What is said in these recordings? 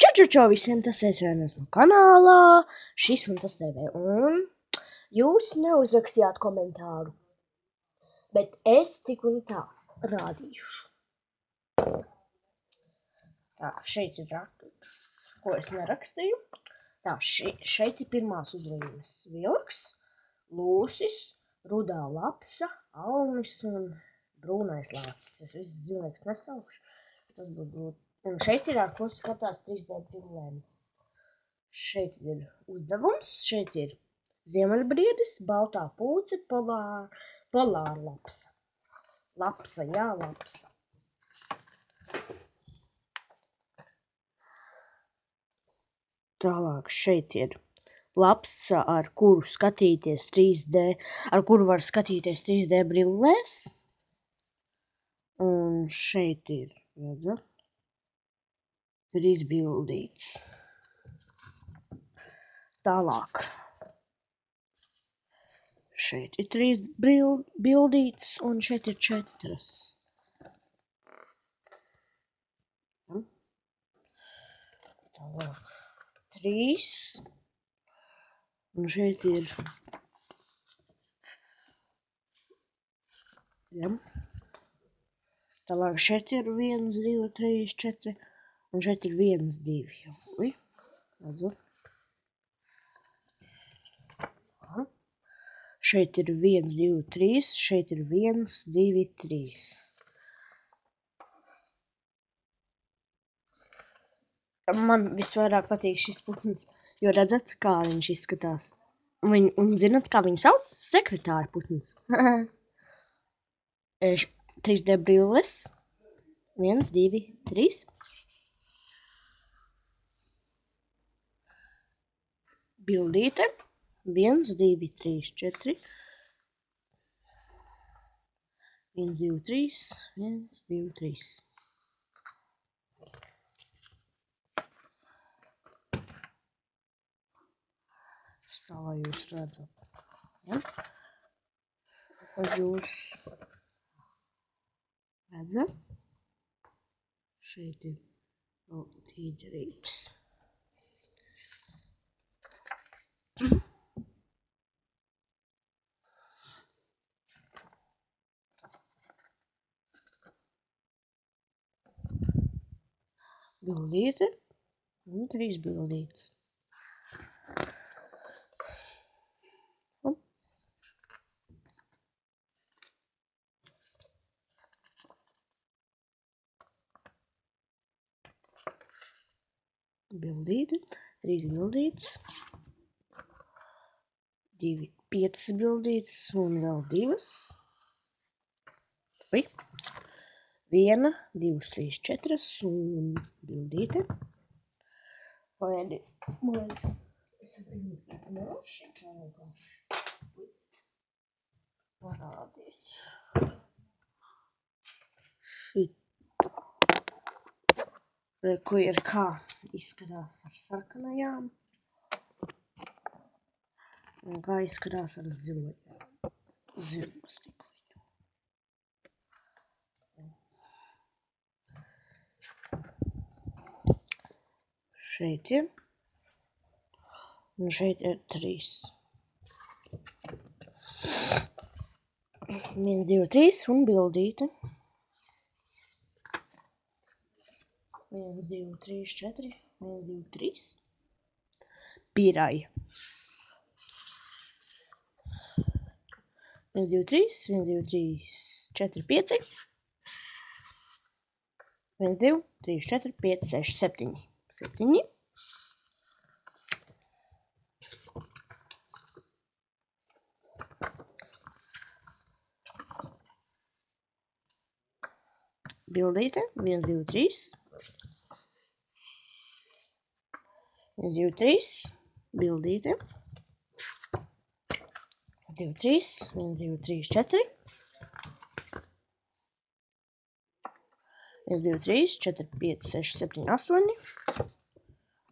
Čau, visiem, tas es Renes no kanālā, šis un tas TV, un jūs neuzrakstījāt komentāru, bet es tik un tā rādīšu. Tā, šeit ir raksts, ko es nerakstīju. Tā, šeit ir pirmās uzlīmes vilks, lūsis, rudā lapsa, alnis un brūnais lācis. Es visus dzīvniekus nesaukšu, tas būs grūti. Un šeit ir ar ko skatās 3D brillēm. Šeit ir uzdevums, šeit ir ziemeļbriedis, baltā pūce, polāra lapsa. Lapsa, jā, lapsa. Tālāk šeit ir lapsa, ar kuru var skatīties 3D brillēs. Un šeit ir, redzat, 3 bildītes. Tālāk. Šeit ir 3 bildītes un šeit ir 4. Tālāk. 3. Un šeit ir. Ja. Tālāk šeit ir 1, 2, 3, 4. Un šeit ir 1, 2. Ui, redzat. Šeit ir 1, 2, 3, šeit ir 1, 2, 3. Man visvairāk patīk šis putns, jo redzat, kā viņš izskatās. Un zinat, kā viņu sauc? Sekretāra putns. 3D brilles. 1, 2, 3. Bildīte. 1, 2, 3, 4. 1, 2, 3. 1, 2, 3. Tā, lai jūs redzat. Ja? Tad jūs redzat. Šeit ir vēl tīģerītis. Bildīte un 3 bildītes. Bildīte, 3 bildītes, 2, 5 bildītes un vēl 2. 1, 2, 3, 4 un bildīte. Parādīs. Ko ir kā izskatās ar sarkanajām un kā izskatās ar zilu stikliņu. Šeit ir un šeit ir 3. 1, 2, 3 un bildīte. 1, 2, 3, 4, 1, 2, 3. Piraja. 1, 2, 3, 1, 2, 3, 4, 5. 1, 2, 3, 4, 5, 6, 7. 7. Bildīte. 1, 2, 3. 1, 2, 3. Bildīte. 2, 3. 1, 2, 3, 4. 1, 2, 3, 4, 5, 6, 7, 8.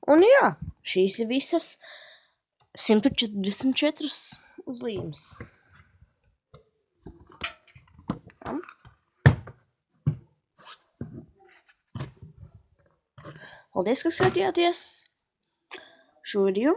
Un jā, šīs ir visas 144 uzlīmes. Paldies, ka skatījāties šo video.